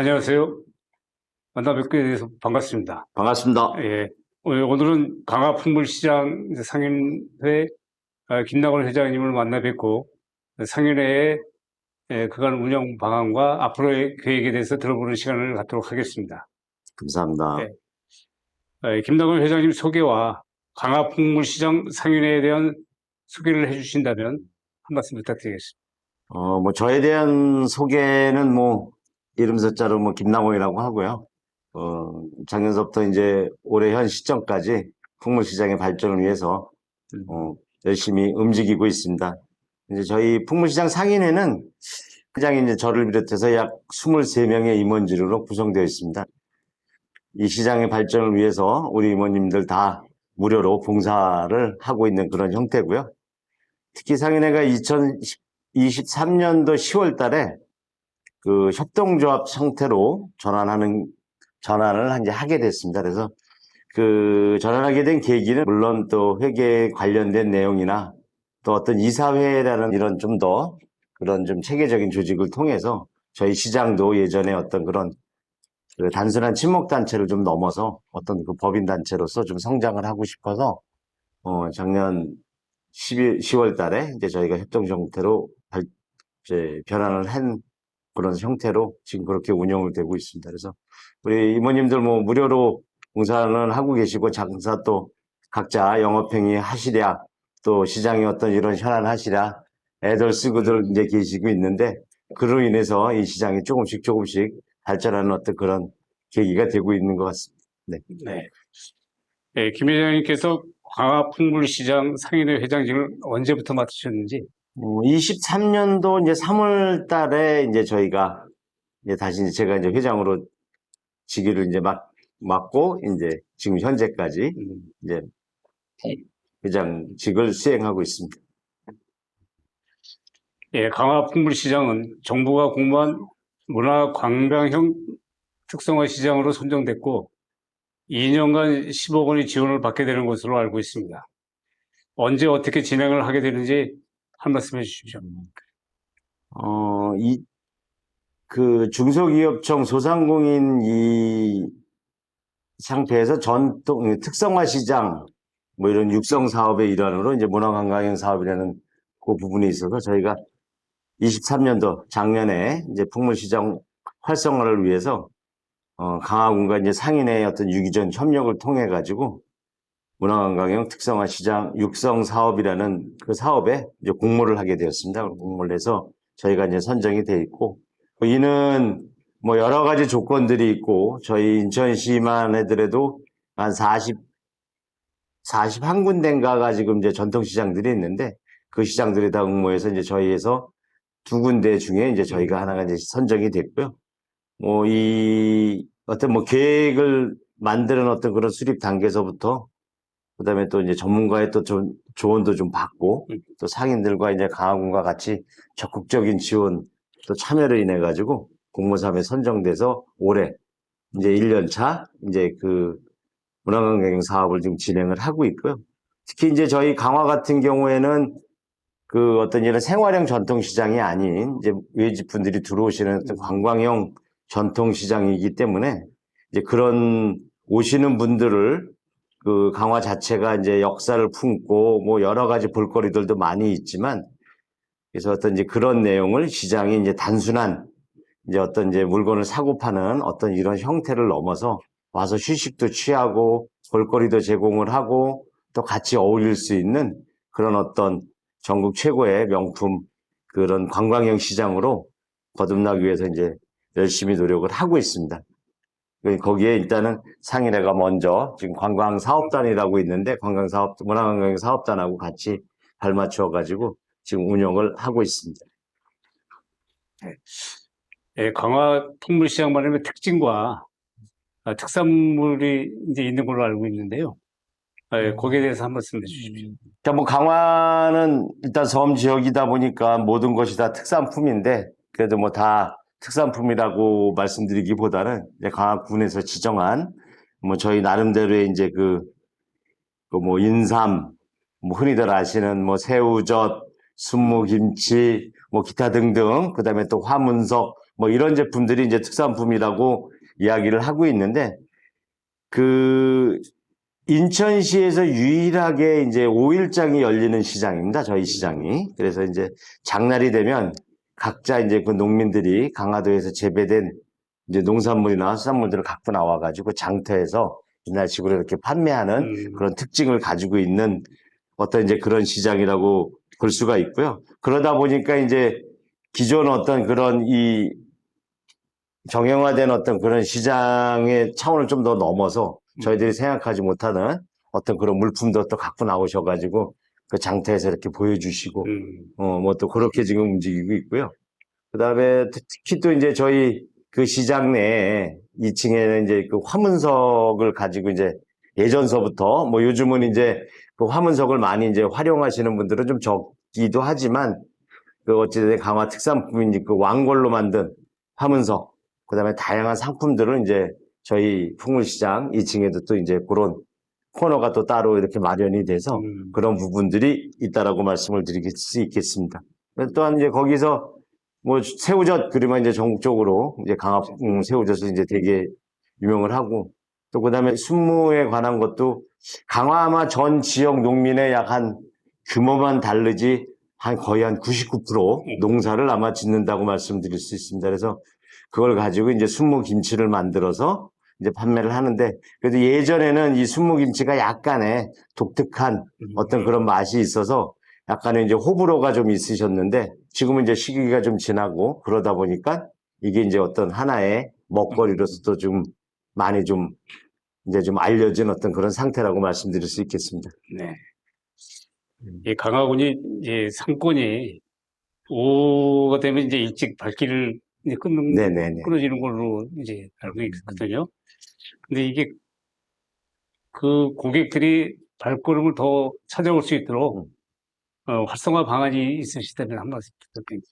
안녕하세요. 만나 뵙게 돼서 반갑습니다. 반갑습니다. 예, 오늘은 강화풍물시장 상인회 김나건 회장님을 만나 뵙고 상인회의 그간 운영 방안과 앞으로의 계획에 대해서 들어보는 시간을 갖도록 하겠습니다. 감사합니다. 네. 김나건 회장님 소개와 강화풍물시장 상인회에 대한 소개를 해주신다면 한 말씀 부탁드리겠습니다. 저에 대한 소개는 이름 숫자로 김남호이라고 하고요. 작년서부터 이제 올해 현 시점까지 풍물시장의 발전을 위해서, 열심히 움직이고 있습니다. 이제 저희 풍물시장 상인회는 시장에 이제 저를 비롯해서 약 23명의 임원진으로 구성되어 있습니다. 이 시장의 발전을 위해서 우리 임원님들 다 무료로 봉사를 하고 있는 그런 형태고요. 특히 상인회가 2023년도 10월 달에 그 협동조합 형태로 전환을 이제 하게 됐습니다. 그래서 그 전환하게 된 계기는 물론 또 회계에 관련된 내용이나 또 어떤 이사회라는 이런 좀 더 그런 좀 체계적인 조직을 통해서 저희 시장도 예전에 어떤 그런 그 단순한 친목단체를 좀 넘어서 어떤 그 법인단체로서 좀 성장을 하고 싶어서 작년 10월 달에 이제 저희가 협동 형태로 이제 변환을 한 그런 형태로 지금 그렇게 운영을 되고 있습니다. 그래서 우리 이모님들 무료로 봉사는 하고 계시고 장사 또 각자 영업행위 하시랴 또 시장에 어떤 이런 현안 하시랴 애들 쓰고들 이제 계시고 있는데 그로 인해서 이 시장이 조금씩 발전하는 어떤 그런 계기가 되고 있는 것 같습니다. 네. 네. 네, 김 회장님께서 강화풍물시장 상인회 회장직을 언제부터 맡으셨는지? 23년도 이제 3월 달에 이제 저희가 이제 다시 제가 이제 회장으로 직위를 이제 맡고 이제 지금 현재까지 이제 회장직을 수행하고 있습니다. 예, 강화풍물시장은 정부가 공모한 문화관광형 특성화 시장으로 선정됐고 2년간 10억 원의 지원을 받게 되는 것으로 알고 있습니다. 언제 어떻게 진행을 하게 되는지 한 말씀 해주십시오. 그 중소기업청 소상공인 이 상태에서 전통 특성화 시장 이런 육성 사업의 일환으로 이제 문화관광형 사업이라는 그 부분에 있어서 저희가 23년도 작년에 이제 풍물시장 활성화를 위해서 강화군과 이제 상인의 어떤 유기전 협력을 통해 가지고 문화관광형 특성화 시장 육성 사업이라는 그 사업에 이제 공모를 하게 되었습니다. 공모를 해서 저희가 이제 선정이 돼 있고 이는 여러 가지 조건들이 있고 저희 인천시만 해더라도 한 41군데인가가 지금 이제 전통시장들이 있는데 그 시장들이 다 응모해서 이제 저희에서 2군데 중에 이제 저희가 하나가 이제 선정이 됐고요. 이 어떤 계획을 만드는 어떤 그런 수립 단계에서부터 그다음에 또 이제 전문가의 또 조언도 좀 받고 또 상인들과 이제 강화군과 같이 적극적인 지원 또 참여를 인해 가지고 공모사업에 선정돼서 올해 이제 1년 차 이제 그 문화관광형 사업을 지금 진행을 하고 있고요. 특히 이제 저희 강화 같은 경우에는 그 어떤 이런 생활형 전통시장이 아닌 이제 외지 분들이 들어오시는 어떤 관광형 전통시장이기 때문에 이제 그런 오시는 분들을 그 강화 자체가 이제 역사를 품고 여러 가지 볼거리들도 많이 있지만 그래서 어떤 이제 그런 내용을 시장이 이제 단순한 이제 어떤 이제 물건을 사고 파는 어떤 이런 형태를 넘어서 와서 휴식도 취하고 볼거리도 제공을 하고 또 같이 어울릴 수 있는 그런 어떤 전국 최고의 명품 그런 관광형 시장으로 거듭나기 위해서 이제 열심히 노력을 하고 있습니다. 거기에 일단은 상인회가 먼저 지금 관광사업단이라고 있는데 문화관광형 사업단하고 같이 발맞춰 가지고 지금 운영을 하고 있습니다. 예, 강화풍물시장만의 특징과 특산물이 이제 있는 걸로 알고 있는데요. 거기에 대해서 한 말씀 해주십시오. 강화는 일단 섬 지역이다 보니까 모든 것이 다 특산품인데 그래도 다 특산품이라고 말씀드리기보다는 이제 강화군에서 지정한 저희 나름대로의 이제 인삼, 흔히들 아시는 새우젓, 순무김치, 기타 등등, 그 다음에 또 화문석, 뭐 이런 제품들이 이제 특산품이라고 이야기를 하고 있는데, 그 인천시에서 유일하게 이제 5일장이 열리는 시장입니다. 저희 시장이. 그래서 이제 장날이 되면 각자 이제 그 농민들이 강화도에서 재배된 이제 농산물이나 수산물들을 갖고 나와가지고 장터에서 이날식으로 이렇게 판매하는 그런 특징을 가지고 있는 어떤 이제 그런 시장이라고 볼 수가 있고요. 그러다 보니까 이제 기존 어떤 그런 이 정형화된 어떤 그런 시장의 차원을 좀 더 넘어서 저희들이 생각하지 못하는 어떤 그런 물품도 또 갖고 나오셔가지고 그 장터에서 이렇게 보여주시고 뭐 또 그렇게 지금 움직이고 있고요. 그 다음에 특히 또 이제 저희 그 시장 내에 2층에는 이제 그 화문석을 가지고 이제 예전서부터 뭐 요즘은 이제 그 화문석을 많이 이제 활용하시는 분들은 좀 적기도 하지만 그 어찌됐든 강화 특산품인 그 왕골로 만든 화문석, 그 다음에 다양한 상품들을 이제 저희 풍물시장 2층에도 또 이제 그런 코너가 또 따로 이렇게 마련이 돼서 그런 부분들이 있다라고 말씀을 드릴 수 있겠습니다. 또한 이제 거기서 뭐 새우젓 그러면 이제 전국적으로 이제 강화 새우젓을 이제 되게 유명을 하고 또 그다음에 순무에 관한 것도 강화 아마 전 지역 농민의 약 한 규모만 다르지 한 거의 한 99% 농사를 아마 짓는다고 말씀드릴 수 있습니다. 그래서 그걸 가지고 이제 순무 김치를 만들어서 이제 판매를 하는데 그래도 예전에는 이 순무 김치가 약간의 독특한 어떤 그런 맛이 있어서 약간의 이제 호불호가 좀 있으셨는데 지금은 이제 시기가 좀 지나고 그러다 보니까 이게 이제 어떤 하나의 먹거리로서도 좀 많이 좀 이제 좀 알려진 어떤 그런 상태라고 말씀드릴 수 있겠습니다. 네. 이 강화군이 이제 상권이 오후가 되면 이제 일찍 발길을 이제 네네네. 끊어지는 걸로 이제 알고 있거든요. 근데 이게 그 고객들이 발걸음을 더 찾아올 수 있도록 활성화 방안이 있으시다면 한 말씀 부탁드립니다.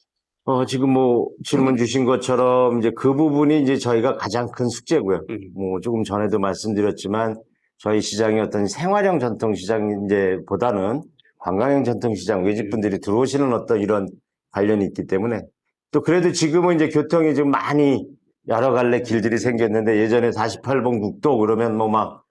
지금 뭐 질문 주신 것처럼 이제 그 부분이 이제 저희가 가장 큰 숙제고요. 뭐 조금 전에도 말씀드렸지만 저희 시장이 어떤 생활형 전통시장 이제 보다는 관광형 전통시장 외집분들이 들어오시는 어떤 이런 관련이 있기 때문에 또 그래도 지금은 이제 교통이 좀 많이 여러 갈래 길들이 생겼는데 예전에 48번 국도 그러면 뭐 막,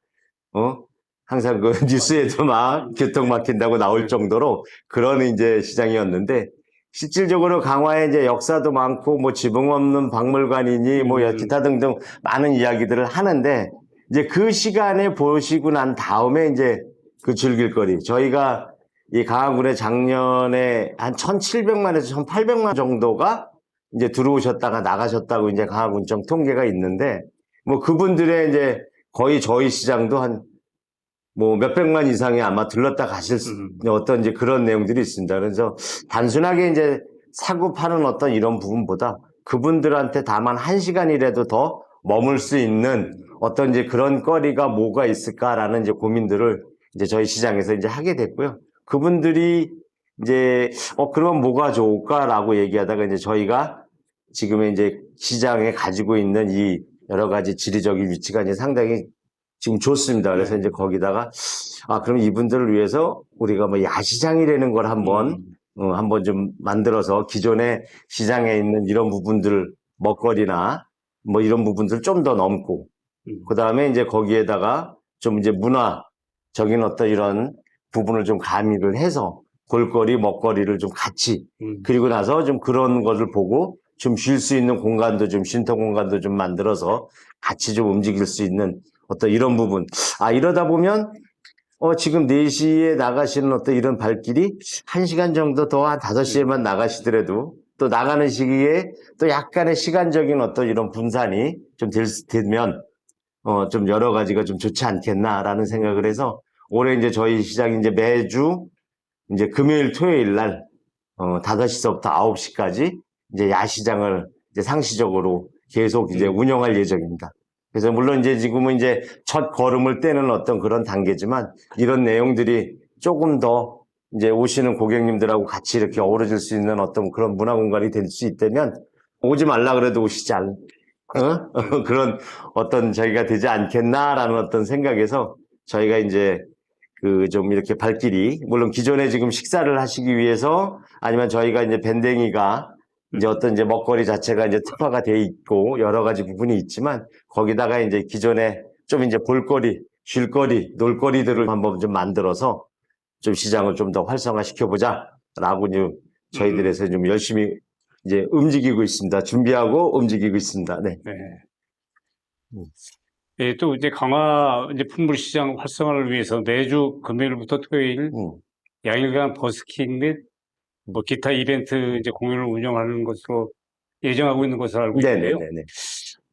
항상 그 뉴스에도 막 교통 막힌다고 나올 정도로 그런 이제 시장이었는데 실질적으로 강화에 이제 역사도 많고 뭐 지붕 없는 박물관이니 뭐 기타 등등 많은 이야기들을 하는데 이제 그 시간에 보시고 난 다음에 이제 그 즐길거리 저희가 이 강화군에 작년에 한 1,700만에서 1,800만 정도가 이제 들어오셨다가 나가셨다고 이제 강화군청 통계가 있는데 뭐 그분들의 이제 거의 저희 시장도 한 뭐 몇백만 이상이 아마 들렀다 가실 어떤 이제 그런 내용들이 있습니다. 그래서 단순하게 이제 사고 파는 어떤 이런 부분보다 그분들한테 다만 1시간이라도 더 머물 수 있는 어떤 이제 그런 거리가 뭐가 있을까라는 이제 고민들을 이제 저희 시장에서 이제 하게 됐고요. 그분들이 이제 그러면 뭐가 좋을까라고 얘기하다가 이제 저희가 지금의 이제 시장에 가지고 있는 이 여러 가지 지리적인 위치가 이제 상당히 지금 좋습니다. 그래서 이제 거기다가 그럼 이분들을 위해서 우리가 뭐 야시장이라는 걸 한번 좀 만들어서 기존의 시장에 있는 이런 부분들 먹거리나 뭐 이런 부분들 좀 더 넘고 그 다음에 이제 거기에다가 좀 이제 문화적인 어떤 이런 부분을 좀 가미를 해서 볼거리 먹거리를 좀 같이 그리고 나서 좀 그런 것을 보고 좀 쉴 수 있는 공간도 좀 쉼터 공간도 좀 만들어서 같이 좀 움직일 수 있는 어떤 이런 부분. 이러다 보면, 지금 4시에 나가시는 어떤 이런 발길이 1시간 정도 더 한 5시에만 나가시더라도 또 나가는 시기에 또 약간의 시간적인 어떤 이런 분산이 좀 되면, 좀 여러 가지가 좀 좋지 않겠나라는 생각을 해서 올해 이제 저희 시장이 이제 매주 이제 금요일, 토요일 날, 5시서부터 9시까지 이제 야시장을 이제 상시적으로 계속 이제 운영할 예정입니다. 그래서 물론 이제 지금은 이제 첫 걸음을 떼는 어떤 그런 단계지만 이런 내용들이 조금 더 이제 오시는 고객님들하고 같이 이렇게 어우러질 수 있는 어떤 그런 문화 공간이 될 수 있다면 오지 말라 그래도 오시지 않, 그런 어떤 저희가 되지 않겠나라는 어떤 생각에서 저희가 이제 그 좀 이렇게 발길이 물론 기존에 지금 식사를 하시기 위해서 아니면 저희가 이제 밴댕이가 이제 어떤 이제 먹거리 자체가 이제 특화가 돼 있고 여러 가지 부분이 있지만 거기다가 이제 기존에 좀 이제 볼거리, 쉴거리, 놀거리들을 한번 좀 만들어서 좀 시장을 좀 더 활성화시켜보자라고 좀 저희들에서 좀 열심히 이제 움직이고 있습니다. 준비하고 움직이고 있습니다. 네. 네. 음. 예, 또 이제 강화 이제 풍물 시장 활성화를 위해서 매주 금요일부터 토요일 양일간 버스킹 및 뭐 기타 이벤트 이제 공연을 운영하는 것으로 예정하고 있는 것으로 알고 있는데요. 네네네네.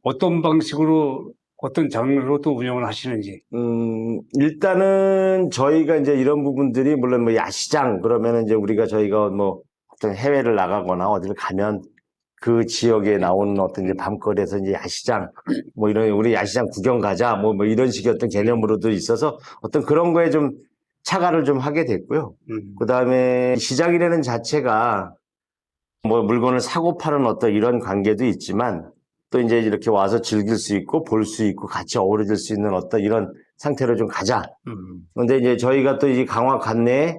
어떤 방식으로 어떤 장르로 또 운영을 하시는지. 일단은 저희가 이제 이런 부분들이 물론 뭐 야시장 그러면은 이제 저희가 뭐 어떤 해외를 나가거나 어디를 가면 그 지역에 나오는 어떤 이제 밤거리에서 이제 야시장 뭐 이런 우리 야시장 구경 가자 뭐 이런 식의 어떤 개념으로도 있어서 어떤 그런 거에 좀 차가를 좀 하게 됐고요. 그다음에 시장이라는 자체가 뭐 물건을 사고 파는 어떤 이런 관계도 있지만 또 이제 이렇게 와서 즐길 수 있고 볼 수 있고 같이 어우러질 수 있는 어떤 이런 상태로 좀 가자. 그런데 이제 저희가 또 이 강화 관내에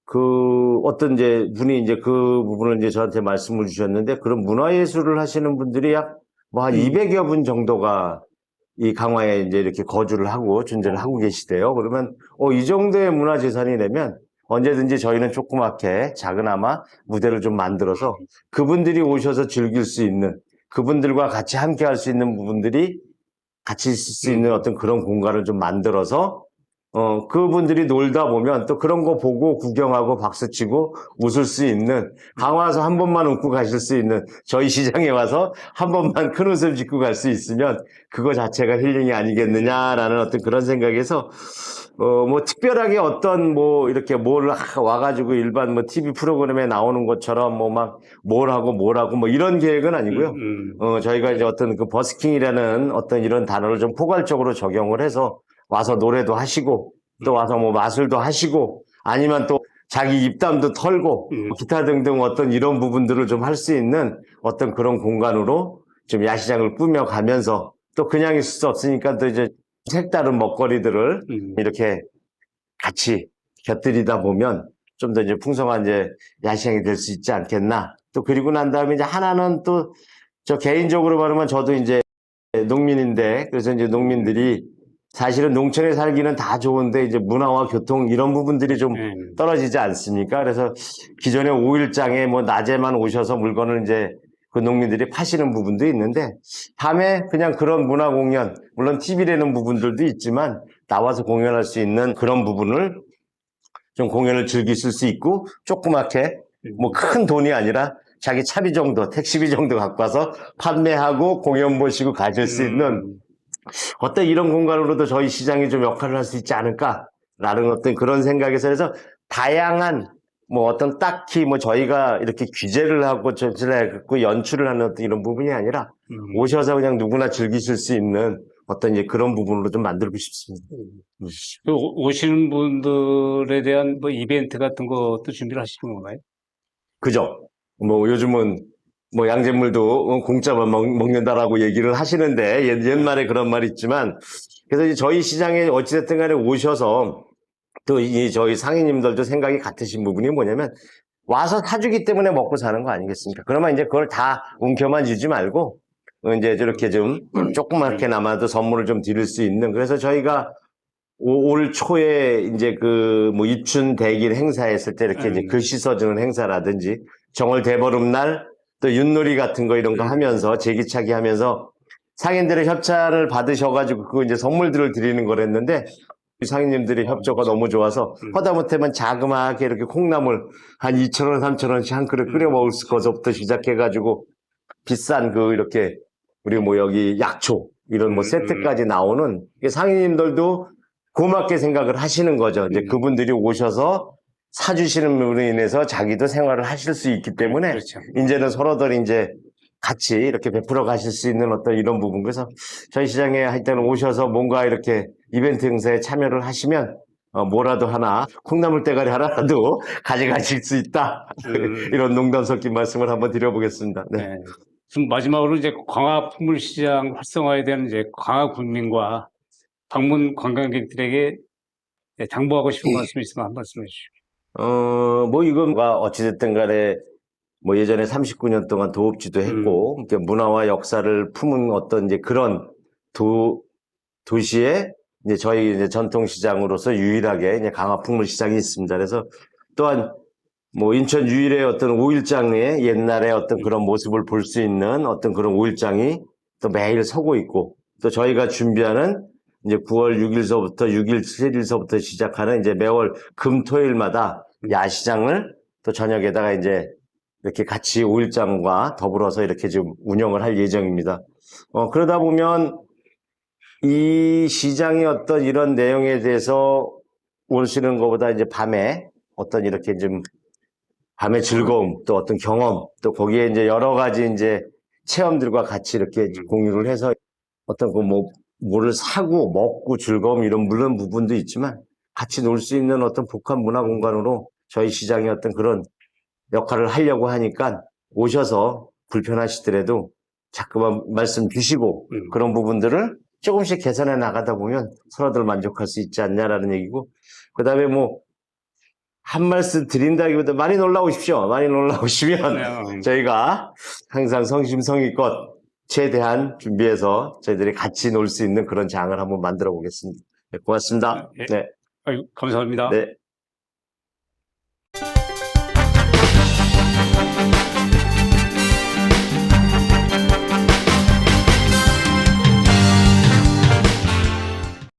그 어떤 이제 분이 이제 그 부분을 이제 저한테 말씀을 주셨는데 그런 문화예술을 하시는 분들이 약 뭐 한 200여 분 정도가 이 강화에 이제 이렇게 거주를 하고 존재를 하고 계시대요. 그러면 이 정도의 문화재산이라면 언제든지 저희는 조그맣게 작은아마 무대를 좀 만들어서 그분들이 오셔서 즐길 수 있는 그분들과 같이 함께 할 수 있는 부분들이 같이 있을 수 있는 어떤 그런 공간을 좀 만들어서 그분들이 놀다 보면 또 그런 거 보고 구경하고 박수치고 웃을 수 있는 강화 와서 한 번만 웃고 가실 수 있는 저희 시장에 와서 한 번만 큰 웃음 짓고 갈 수 있으면 그거 자체가 힐링이 아니겠느냐라는 어떤 그런 생각에서 뭐 특별하게 어떤 뭐 이렇게 뭘 와가지고 일반 뭐 TV 프로그램에 나오는 것처럼 뭐 막 뭘 하고 뭐 이런 계획은 아니고요. 저희가 이제 어떤 그 버스킹이라는 어떤 이런 단어를 좀 포괄적으로 적용을 해서 와서 노래도 하시고 또 와서 뭐 마술도 하시고 아니면 또 자기 입담도 털고 기타 등등 어떤 이런 부분들을 좀 할 수 있는 어떤 그런 공간으로 좀 야시장을 꾸며가면서 또 그냥 있을 수 없으니까 또 이제 색다른 먹거리들을 이렇게 같이 곁들이다 보면 좀 더 이제 풍성한 이제 야시장이 될 수 있지 않겠나. 또 그리고 난 다음에 이제 하나는 또 저 개인적으로 말하면 저도 이제 농민인데 그래서 이제 농민들이 사실은 농촌에 살기는 다 좋은데 이제 문화와 교통 이런 부분들이 좀 떨어지지 않습니까? 그래서 기존에 5일장에 뭐 낮에만 오셔서 물건을 이제 그 농민들이 파시는 부분도 있는데 밤에 그냥 그런 문화 공연, 물론 TV라는 부분들도 있지만 나와서 공연할 수 있는 그런 부분을 좀 공연을 즐기실 수 있고 조그맣게 뭐 큰 돈이 아니라 자기 차비 정도, 택시비 정도 갖고 와서 판매하고 공연 보시고 가실 수 있는 어떤 이런 공간으로도 저희 시장이 좀 역할을 할 수 있지 않을까라는 어떤 그런 생각에서 해서 다양한 뭐 어떤 딱히 뭐 저희가 이렇게 규제를 하고 전체를 연출을 하는 어떤 이런 부분이 아니라 오셔서 그냥 누구나 즐기실 수 있는 어떤 이제 그런 부분으로 좀 만들고 싶습니다. 오시는 분들에 대한 뭐 이벤트 같은 것도 준비를 하시는 건가요? 그죠? 뭐 요즘은 뭐 양잿물도 공짜만 먹는다라고 얘기를 하시는데 옛말에 그런 말이 있지만 그래서 이제 저희 시장에 어찌됐든 간에 오셔서 또 이 저희 상인님들도 생각이 같으신 부분이 뭐냐면 와서 사주기 때문에 먹고 사는 거 아니겠습니까? 그러면 이제 그걸 다 움켜만 주지 말고 이제 저렇게 좀 조그맣게 남아도 선물을 좀 드릴 수 있는 그래서 저희가 올 초에 이제 그 뭐 입춘 대길 행사했을 때 이렇게 이제 글씨 써주는 행사라든지 정월 대보름날 또 윷놀이 같은 거 이런 거 하면서 제기차기 하면서 상인들의 협찬을 받으셔가지고 그거 이제 선물들을 드리는 거랬는데 상인님들의 협조가 너무 좋아서 하다못해만 자그마하게 이렇게 콩나물 한 2,000원, 3,000원씩 한 그릇 끓여 먹을 것부터 시작해가지고 비싼 그 이렇게 우리 뭐 여기 약초 이런 뭐 세트까지 나오는 상인님들도 고맙게 생각을 하시는 거죠. 이제 그분들이 오셔서 사주시는 분으로 인해서 자기도 생활을 하실 수 있기 때문에 그렇죠. 이제는 서로들 이제 같이 이렇게 베풀어 가실 수 있는 어떤 이런 부분. 그래서 저희 시장에 하여튼 오셔서 뭔가 이렇게 이벤트 행사에 참여를 하시면 뭐라도 하나 콩나물 대가리 하나라도 가져가실 수 있다. 이런 농담 섞인 말씀을 한번 드려보겠습니다. 네. 네. 지금 마지막으로 이제 광화 풍물시장 활성화에 대한 이제 광화 군민과 방문 관광객들에게 당부하고 싶은 말씀이 있으면 한 말씀 해주시죠. 뭐 이건 어찌됐든 간에 뭐 예전에 39년 동안 도읍지도 했고, 그러니까 문화와 역사를 품은 어떤 이제 그런 도시에 이제 저희 이제 전통시장으로서 유일하게 이제 강화풍물시장이 있습니다. 그래서 또한 뭐 인천 유일의 어떤 오일장의 옛날의 어떤 그런 모습을 볼 수 있는 어떤 그런 오일장이 또 매일 서고 있고, 또 저희가 준비하는 이제 9월 6일서부터 6일, 7일서부터 시작하는 이제 매월 금토일마다 야시장을 또 저녁에다가 이제 이렇게 같이 오일장과 더불어서 이렇게 지금 운영을 할 예정입니다. 그러다 보면 이 시장의 어떤 이런 내용에 대해서 오시는 것보다 이제 밤에 어떤 이렇게 좀 밤의 즐거움, 또 어떤 경험, 또 거기에 이제 여러 가지 이제 체험들과 같이 이렇게 공유를 해서 어떤 그 뭐를 사고 먹고 즐거움 이런 물론 부분도 있지만 같이 놀 수 있는 어떤 복합 문화 공간으로 저희 시장의 어떤 그런 역할을 하려고 하니까 오셔서 불편하시더라도 자꾸만 말씀 주시고 그런 부분들을 조금씩 개선해 나가다 보면 서로들 만족할 수 있지 않냐라는 얘기고, 그 다음에 뭐 한 말씀 드린다기보다 많이 놀러 오십시오. 많이 놀러 오시면 저희가 항상 성심성의껏 최대한 준비해서 저희들이 같이 놀 수 있는 그런 장을 한번 만들어 보겠습니다. 네, 고맙습니다. 네. 네. 아유, 감사합니다. 네.